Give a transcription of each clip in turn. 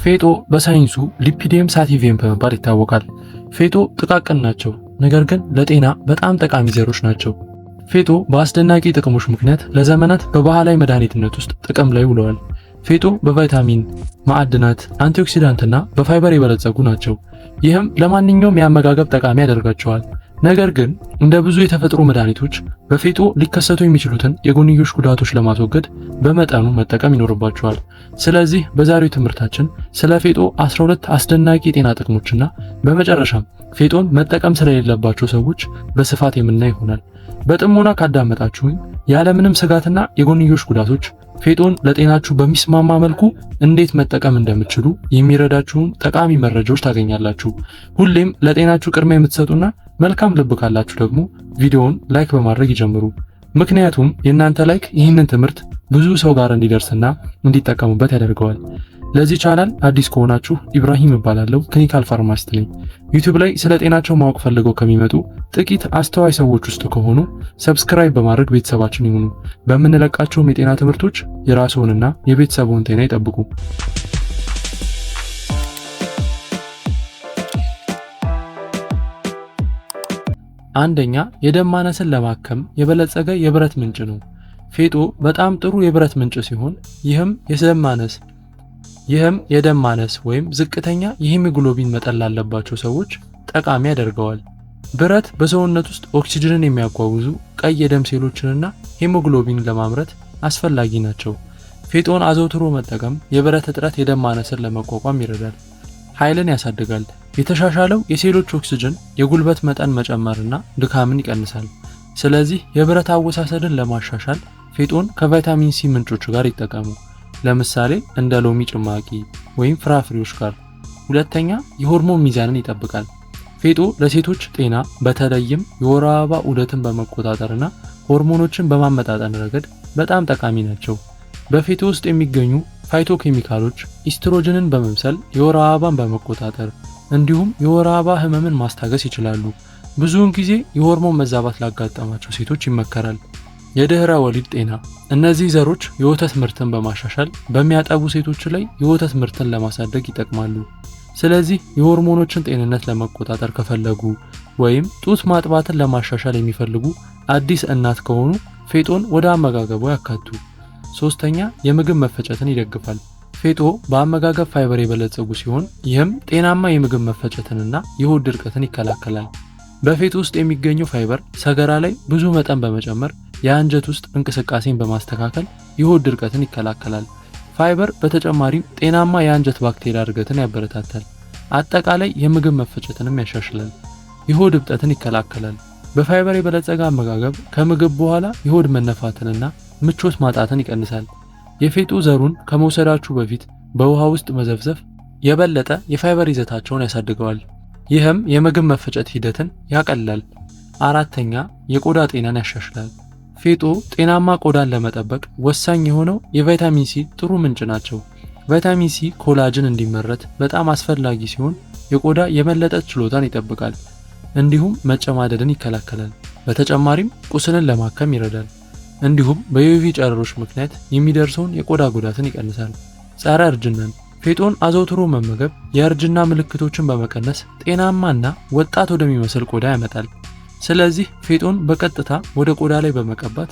ፌጦ በሳይንሱ ሊፒዲየም ሳቲቪየም በመባል ይታወቃል። ፌጦ ጥቃቅን ናቸው፣ ነገር ግን ለጤና በጣም ጠቃሚ ዘሮች ናቸው። ፌጦ በአስደናቂ ጥቅሞች ምክንያት ለዘመናት በባህላዊ መድኃኒትነት ውስጥ ጥቅም ላይ ውለዋል። ፌጦ በቫይታሚን፣ ማዕድናት፣ አንቲኦክሲዳንትና በፋይበር የበለጸጉ ናቸው። ይህም ለማንኛውም የአመጋገብ ጠቃሚ ያደርጋቸዋል። ነገር ግን እንደ ብዙ የተፈጥሮ መድኃኒቶች በፌጦ ሊከሰቱ የሚችሉትን የጎንዮሽ ጉዳቶች ለማስወገድ በመጠኑ መጠቀም ይኖርባቸዋል። ስለዚህ በዛሬው ትምህርታችን ስለ ፌጦ 12 አስደናቂ የጤና ጥቅሞችና በመጨረሻም ፌጦን መጠቀም ስለሌለባቸው ሰዎች በስፋት የምናይ ይሆናል። በጥሞና ካዳመጣችሁኝ ያለምንም ስጋትና የጎንዮሽ ጉዳቶች ፌጦን ለጤናችሁ በሚስማማ መልኩ እንዴት መጠቀም እንደምትችሉ የሚረዳችሁን ጠቃሚ መረጃዎች ታገኛላችሁ። ሁሌም ለጤናችሁ ቅድሚያ የምትሰጡና መልካም ልብ ካላችሁ ደግሞ ቪዲዮውን ላይክ በማድረግ ይጀምሩ። ምክንያቱም የእናንተ ላይክ ይህንን ትምህርት ብዙ ሰው ጋር እንዲደርስና እንዲጠቀሙበት ያደርገዋል። ለዚህ ቻናል አዲስ ከሆናችሁ ኢብራሂም እባላለሁ፣ ክሊኒካል ፋርማሲስት ነኝ። ዩቲዩብ ላይ ስለ ጤናቸው ማወቅ ፈልገው ከሚመጡ ጥቂት አስተዋይ ሰዎች ውስጥ ከሆኑ ሰብስክራይብ በማድረግ ቤተሰባችን ይሁኑ። በምንለቃቸውም የጤና ትምህርቶች የራስዎንና የቤተሰቡን ጤና ይጠብቁ። አንደኛ፣ የደም ማነስን ለማከም የበለጸገ የብረት ምንጭ ነው። ፌጦ በጣም ጥሩ የብረት ምንጭ ሲሆን ይህም የደም ማነስ ወይም ዝቅተኛ የሂሞግሎቢን መጠን ላለባቸው ሰዎች ጠቃሚ ያደርገዋል። ብረት በሰውነት ውስጥ ኦክሲጅንን የሚያጓጉዙ ቀይ የደም ሴሎችንና ሂሞግሎቢን ለማምረት አስፈላጊ ናቸው። ፌጦን አዘውትሮ መጠቀም የብረት እጥረት የደም ማነስን ለመቋቋም ይረዳል። ኃይልን ያሳድጋል። የተሻሻለው የሴሎች ኦክሲጅን የጉልበት መጠን መጨመርና ድካምን ይቀንሳል። ስለዚህ የብረት አወሳሰድን ለማሻሻል ፌጦን ከቫይታሚን ሲ ምንጮች ጋር ይጠቀሙ። ለምሳሌ እንደ ሎሚ ጭማቂ ወይም ፍራፍሬዎች ጋር። ሁለተኛ፣ የሆርሞን ሚዛንን ይጠብቃል። ፌጦ ለሴቶች ጤና በተለይም የወር አበባ ዑደትን በመቆጣጠርና ሆርሞኖችን በማመጣጠን ረገድ በጣም ጠቃሚ ናቸው። በፌጦ ውስጥ የሚገኙ ፋይቶኬሚካሎች ኢስትሮጅንን በመምሰል የወር አበባን በመቆጣጠር እንዲሁም የወር አበባ ህመምን ማስታገስ ይችላሉ። ብዙውን ጊዜ የሆርሞን መዛባት ላጋጠማቸው ሴቶች ይመከራል። የድህረ ወሊድ ጤና። እነዚህ ዘሮች የወተት ምርትን በማሻሻል በሚያጠቡ ሴቶች ላይ የወተት ምርትን ለማሳደግ ይጠቅማሉ። ስለዚህ የሆርሞኖችን ጤንነት ለመቆጣጠር ከፈለጉ ወይም ጡት ማጥባትን ለማሻሻል የሚፈልጉ አዲስ እናት ከሆኑ ፌጦን ወደ አመጋገቡ ያካቱ። ሶስተኛ፣ የምግብ መፈጨትን ይደግፋል። ፌጦ በአመጋገብ ፋይበር የበለጸጉ ሲሆን ይህም ጤናማ የምግብ መፈጨትንና የሆድ ድርቀትን ይከላከላል። በፌጦ ውስጥ የሚገኘው ፋይበር ሰገራ ላይ ብዙ መጠን በመጨመር የአንጀት ውስጥ እንቅስቃሴን በማስተካከል የሆድ ድርቀትን ይከላከላል። ፋይበር በተጨማሪም ጤናማ የአንጀት ባክቴሪያ እድገትን ያበረታታል። አጠቃላይ የምግብ መፈጨትንም ያሻሽላል። የሆድ እብጠትን ይከላከላል። በፋይበር የበለጸገ አመጋገብ ከምግብ በኋላ የሆድ መነፋትንና ምቾት ማጣትን ይቀንሳል። የፌጦ ዘሩን ከመውሰዳችሁ በፊት በውሃ ውስጥ መዘፍዘፍ የበለጠ የፋይበር ይዘታቸውን ያሳድገዋል። ይህም የምግብ መፈጨት ሂደትን ያቀላል። አራተኛ፣ የቆዳ ጤናን ያሻሽላል። ፌጦ ጤናማ ቆዳን ለመጠበቅ ወሳኝ የሆነው የቫይታሚን ሲ ጥሩ ምንጭ ናቸው። ቫይታሚን ሲ ኮላጅን እንዲመረት በጣም አስፈላጊ ሲሆን የቆዳ የመለጠጥ ችሎታን ይጠብቃል፣ እንዲሁም መጨማደድን ይከላከላል። በተጨማሪም ቁስልን ለማከም ይረዳል። እንዲሁም በዩቪ ጨረሮች ምክንያት የሚደርሰውን የቆዳ ጉዳትን ይቀንሳል። ጸረ እርጅናን። ፌጦን አዘውትሮ መመገብ የእርጅና ምልክቶችን በመቀነስ ጤናማና ወጣት ወደሚመስል ቆዳ ያመጣል። ስለዚህ ፌጦን በቀጥታ ወደ ቆዳ ላይ በመቀባት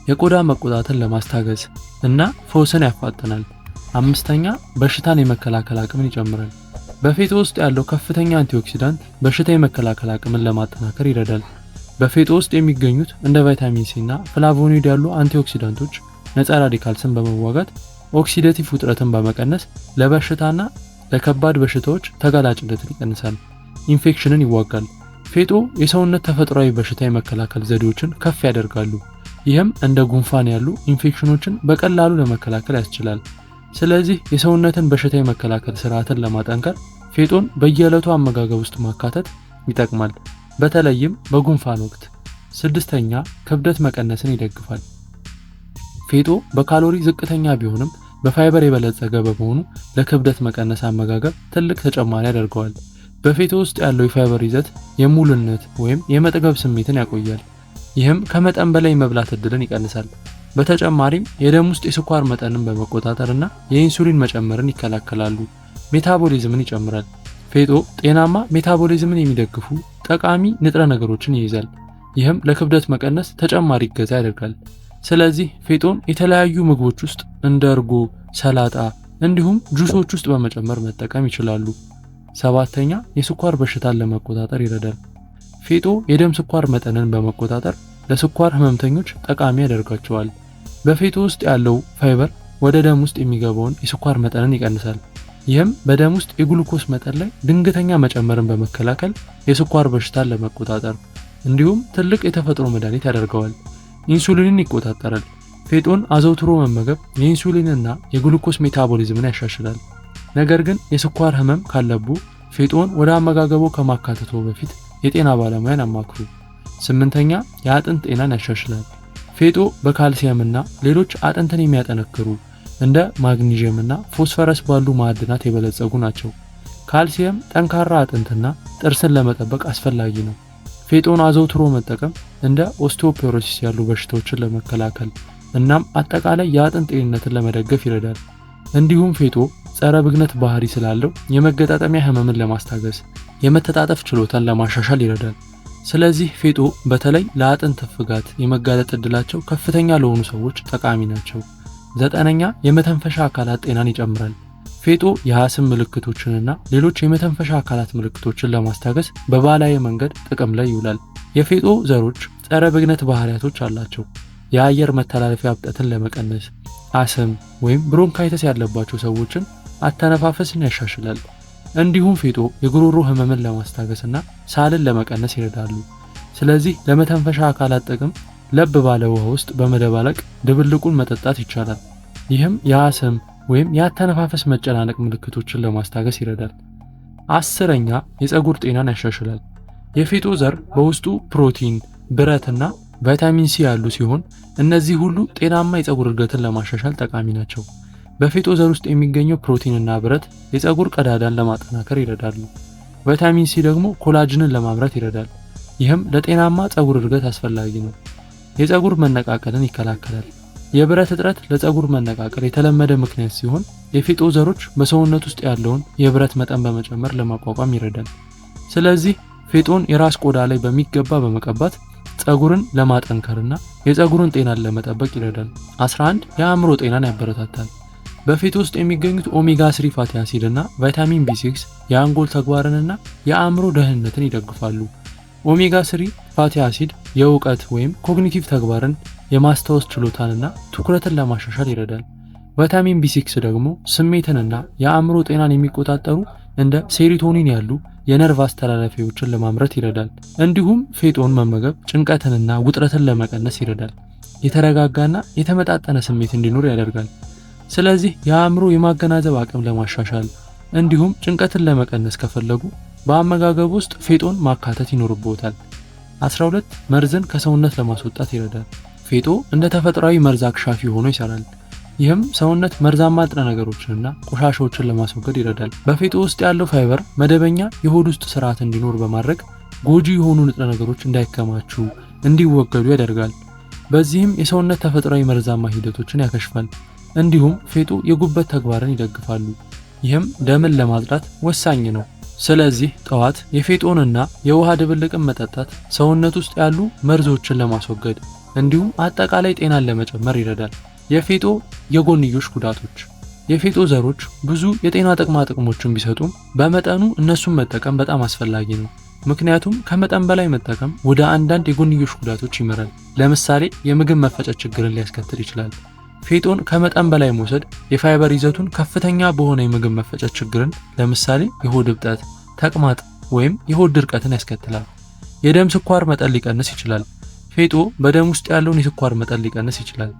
የቆዳ መቆጣትን ለማስታገዝ እና ፈውስን ያፋጥናል። አምስተኛ፣ በሽታን የመከላከል አቅምን ይጨምራል። በፌጦ ውስጥ ያለው ከፍተኛ አንቲኦክሲዳንት በሽታ የመከላከል አቅምን ለማጠናከር ይረዳል። በፌጦ ውስጥ የሚገኙት እንደ ቫይታሚን ሲ እና ፍላቮኖይድ ያሉ አንቲኦክሲዳንቶች ነፃ ራዲካልስን በመዋጋት ኦክሲዴቲቭ ውጥረትን በመቀነስ ለበሽታና ለከባድ በሽታዎች ተጋላጭነትን ይቀንሳል። ኢንፌክሽንን ይዋጋል። ፌጦ የሰውነት ተፈጥሯዊ በሽታ የመከላከል ዘዴዎችን ከፍ ያደርጋሉ። ይህም እንደ ጉንፋን ያሉ ኢንፌክሽኖችን በቀላሉ ለመከላከል ያስችላል። ስለዚህ የሰውነትን በሽታ የመከላከል ስርዓትን ለማጠንከር ፌጦን በየዕለቱ አመጋገብ ውስጥ ማካተት ይጠቅማል፣ በተለይም በጉንፋን ወቅት። ስድስተኛ፣ ክብደት መቀነስን ይደግፋል። ፌጦ በካሎሪ ዝቅተኛ ቢሆንም በፋይበር የበለጸገ በመሆኑ ለክብደት መቀነስ አመጋገብ ትልቅ ተጨማሪ ያደርገዋል። በፌጦ ውስጥ ያለው የፋይበር ይዘት የሙሉነት ወይም የመጥገብ ስሜትን ያቆያል። ይህም ከመጠን በላይ መብላት እድልን ይቀንሳል። በተጨማሪም የደም ውስጥ የስኳር መጠንን በመቆጣጠርና የኢንሱሊን መጨመርን ይከላከላሉ። ሜታቦሊዝምን ይጨምራል። ፌጦ ጤናማ ሜታቦሊዝምን የሚደግፉ ጠቃሚ ንጥረ ነገሮችን ይይዛል። ይህም ለክብደት መቀነስ ተጨማሪ እገዛ ያደርጋል። ስለዚህ ፌጦን የተለያዩ ምግቦች ውስጥ እንደ እርጎ፣ ሰላጣ እንዲሁም ጁሶች ውስጥ በመጨመር መጠቀም ይችላሉ። ሰባተኛ የስኳር በሽታን ለመቆጣጠር ይረዳል። ፌጦ የደም ስኳር መጠንን በመቆጣጠር ለስኳር ህመምተኞች ጠቃሚ ያደርጋቸዋል። በፌጦ ውስጥ ያለው ፋይበር ወደ ደም ውስጥ የሚገባውን የስኳር መጠንን ይቀንሳል። ይህም በደም ውስጥ የግሉኮስ መጠን ላይ ድንገተኛ መጨመርን በመከላከል የስኳር በሽታን ለመቆጣጠር እንዲሁም ትልቅ የተፈጥሮ መድኃኒት ያደርገዋል። ኢንሱሊንን ይቆጣጠራል። ፌጦን አዘውትሮ መመገብ የኢንሱሊንና የግሉኮስ ሜታቦሊዝምን ያሻሽላል። ነገር ግን የስኳር ህመም ካለቡ ፌጦን ወደ አመጋገቦ ከማካተቶ በፊት የጤና ባለሙያን አማክሩ። ስምንተኛ የአጥንት ጤናን ያሻሽላል። ፌጦ በካልሲየምና ሌሎች አጥንትን የሚያጠነክሩ እንደ ማግኒዥየምና ፎስፈረስ ባሉ ማዕድናት የበለጸጉ ናቸው። ካልሲየም ጠንካራ አጥንትና ጥርስን ለመጠበቅ አስፈላጊ ነው። ፌጦን አዘውትሮ መጠቀም እንደ ኦስቲዮፖሮሲስ ያሉ በሽታዎችን ለመከላከል እናም አጠቃላይ የአጥንት ጤንነትን ለመደገፍ ይረዳል። እንዲሁም ፌጦ ጸረ ብግነት ባህሪ ስላለው የመገጣጠሚያ ህመምን ለማስታገስ፣ የመተጣጠፍ ችሎታን ለማሻሻል ይረዳል። ስለዚህ ፌጦ በተለይ ለአጥንት ፍጋት የመጋለጥ እድላቸው ከፍተኛ ለሆኑ ሰዎች ጠቃሚ ናቸው። ዘጠነኛ የመተንፈሻ አካላት ጤናን ይጨምራል። ፌጦ የአስም ምልክቶችንና ሌሎች የመተንፈሻ አካላት ምልክቶችን ለማስታገስ በባህላዊ መንገድ ጥቅም ላይ ይውላል። የፌጦ ዘሮች ጸረ ብግነት ባህሪያቶች አላቸው። የአየር መተላለፊያ እብጠትን ለመቀነስ፣ አስም ወይም ብሮንካይተስ ያለባቸው ሰዎችን አተነፋፈስን ያሻሽላል። እንዲሁም ፌጦ የጉሮሮ ህመምን ለማስታገስና ሳልን ለመቀነስ ይረዳሉ። ስለዚህ ለመተንፈሻ አካላት ጥቅም ለብ ባለ ውሃ ውስጥ በመደባለቅ ድብልቁን መጠጣት ይቻላል። ይህም የአስም ወይም የአተነፋፈስ መጨናነቅ ምልክቶችን ለማስታገስ ይረዳል። አስረኛ የፀጉር ጤናን ያሻሽላል። የፌጦ ዘር በውስጡ ፕሮቲን፣ ብረትና ቫይታሚን ሲ ያሉ ሲሆን እነዚህ ሁሉ ጤናማ የፀጉር እድገትን ለማሻሻል ጠቃሚ ናቸው። በፌጦ ዘር ውስጥ የሚገኘው ፕሮቲንና ብረት የፀጉር ቀዳዳን ለማጠናከር ይረዳሉ። ቫይታሚን ሲ ደግሞ ኮላጅንን ለማምረት ይረዳል። ይህም ለጤናማ ፀጉር እድገት አስፈላጊ ነው። የፀጉር መነቃቀልን ይከላከላል። የብረት እጥረት ለፀጉር መነቃቀል የተለመደ ምክንያት ሲሆን የፌጦ ዘሮች በሰውነት ውስጥ ያለውን የብረት መጠን በመጨመር ለማቋቋም ይረዳል። ስለዚህ ፌጦን የራስ ቆዳ ላይ በሚገባ በመቀባት ፀጉርን ለማጠንከርና የፀጉርን ጤናን ለመጠበቅ ይረዳል። 11 የአእምሮ ጤናን ያበረታታል። በፌጦ ውስጥ የሚገኙት ኦሜጋ 3 ፋቲ አሲድ እና ቫይታሚን ቢ6 የአንጎል ተግባርንና የአእምሮ ደህንነትን ይደግፋሉ። ኦሜጋ 3 ፋቲ አሲድ የእውቀት ወይም ኮግኒቲቭ ተግባርን፣ የማስታወስ ችሎታንና ትኩረትን ለማሻሻል ይረዳል። ቫይታሚን ቢ6 ደግሞ ስሜትንና የአእምሮ ጤናን የሚቆጣጠሩ እንደ ሴሮቶኒን ያሉ የነርቭ አስተላላፊዎችን ለማምረት ይረዳል። እንዲሁም ፌጦን መመገብ ጭንቀትንና ውጥረትን ለመቀነስ ይረዳል። የተረጋጋና የተመጣጠነ ስሜት እንዲኖር ያደርጋል። ስለዚህ የአእምሮ የማገናዘብ አቅም ለማሻሻል እንዲሁም ጭንቀትን ለመቀነስ ከፈለጉ በአመጋገብ ውስጥ ፌጦን ማካተት ይኖርብዎታል። 12 መርዝን ከሰውነት ለማስወጣት ይረዳል። ፌጦ እንደ ተፈጥሯዊ መርዝ አክሻፊ ሆኖ ይሰራል። ይህም ሰውነት መርዛማ ንጥረ ነገሮችንና ቆሻሻዎችን ለማስወገድ ይረዳል። በፌጦ ውስጥ ያለው ፋይበር መደበኛ የሆድ ውስጥ ስርዓት እንዲኖር በማድረግ ጎጂ የሆኑ ንጥረ ነገሮች እንዳይከማቹ እንዲወገዱ ያደርጋል። በዚህም የሰውነት ተፈጥሯዊ መርዛማ ሂደቶችን ያከሽፋል። እንዲሁም ፌጦ የጉበት ተግባርን ይደግፋሉ። ይህም ደምን ለማጽዳት ወሳኝ ነው። ስለዚህ ጠዋት የፌጦንና የውሃ ድብልቅን መጠጣት ሰውነት ውስጥ ያሉ መርዞችን ለማስወገድ እንዲሁም አጠቃላይ ጤናን ለመጨመር ይረዳል። የፌጦ የጎንዮሽ ጉዳቶች። የፌጦ ዘሮች ብዙ የጤና ጥቅማ ጥቅሞችን ቢሰጡም በመጠኑ እነሱን መጠቀም በጣም አስፈላጊ ነው። ምክንያቱም ከመጠን በላይ መጠቀም ወደ አንዳንድ የጎንዮሽ ጉዳቶች ይመራል። ለምሳሌ የምግብ መፈጨት ችግርን ሊያስከትል ይችላል። ፌጦን ከመጠን በላይ መውሰድ የፋይበር ይዘቱን ከፍተኛ በሆነ የምግብ መፈጨት ችግርን ለምሳሌ የሆድ እብጠት፣ ተቅማጥ ወይም የሆድ ድርቀትን ያስከትላል። የደም ስኳር መጠን ሊቀንስ ይችላል። ፌጦ በደም ውስጥ ያለውን የስኳር መጠን ሊቀንስ ይችላል።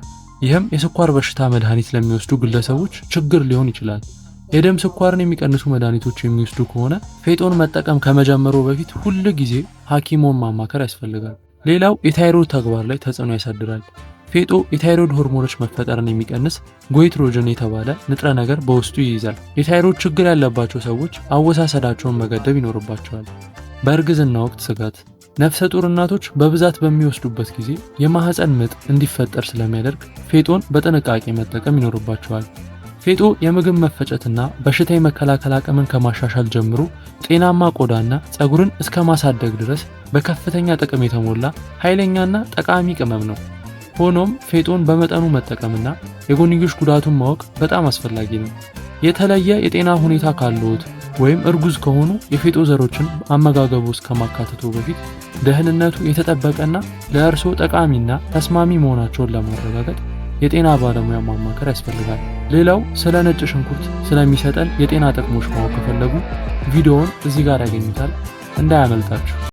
ይህም የስኳር በሽታ መድኃኒት ለሚወስዱ ግለሰቦች ችግር ሊሆን ይችላል። የደም ስኳርን የሚቀንሱ መድኃኒቶች የሚወስዱ ከሆነ ፌጦን መጠቀም ከመጀመሩ በፊት ሁል ጊዜ ሐኪሞን ማማከር ያስፈልጋል። ሌላው የታይሮይድ ተግባር ላይ ተጽዕኖ ያሳድራል። ፌጦ የታይሮይድ ሆርሞኖች መፈጠርን የሚቀንስ ጎይትሮጅን የተባለ ንጥረ ነገር በውስጡ ይይዛል። የታይሮይድ ችግር ያለባቸው ሰዎች አወሳሰዳቸውን መገደብ ይኖርባቸዋል። በእርግዝና ወቅት ስጋት። ነፍሰ ጡር እናቶች በብዛት በሚወስዱበት ጊዜ የማህፀን ምጥ እንዲፈጠር ስለሚያደርግ ፌጦን በጥንቃቄ መጠቀም ይኖርባቸዋል። ፌጦ የምግብ መፈጨትና በሽታ የመከላከል አቅምን ከማሻሻል ጀምሮ ጤናማ ቆዳና ፀጉርን እስከ ማሳደግ ድረስ በከፍተኛ ጥቅም የተሞላ ኃይለኛና ጠቃሚ ቅመም ነው። ሆኖም ፌጦን በመጠኑ መጠቀምና የጎንዮሽ ጉዳቱን ማወቅ በጣም አስፈላጊ ነው። የተለየ የጤና ሁኔታ ካለዎት ወይም እርጉዝ ከሆኑ የፌጦ ዘሮችን አመጋገቡ ውስጥ ከማካተቱ በፊት ደህንነቱ የተጠበቀና ለእርስዎ ጠቃሚና ተስማሚ መሆናቸውን ለማረጋገጥ የጤና ባለሙያ ማማከር ያስፈልጋል። ሌላው ስለ ነጭ ሽንኩርት ስለሚሰጠን የጤና ጥቅሞች ማወቅ ከፈለጉ ቪዲዮውን እዚህ ጋር ያገኙታል፣ እንዳያመልጣችሁ።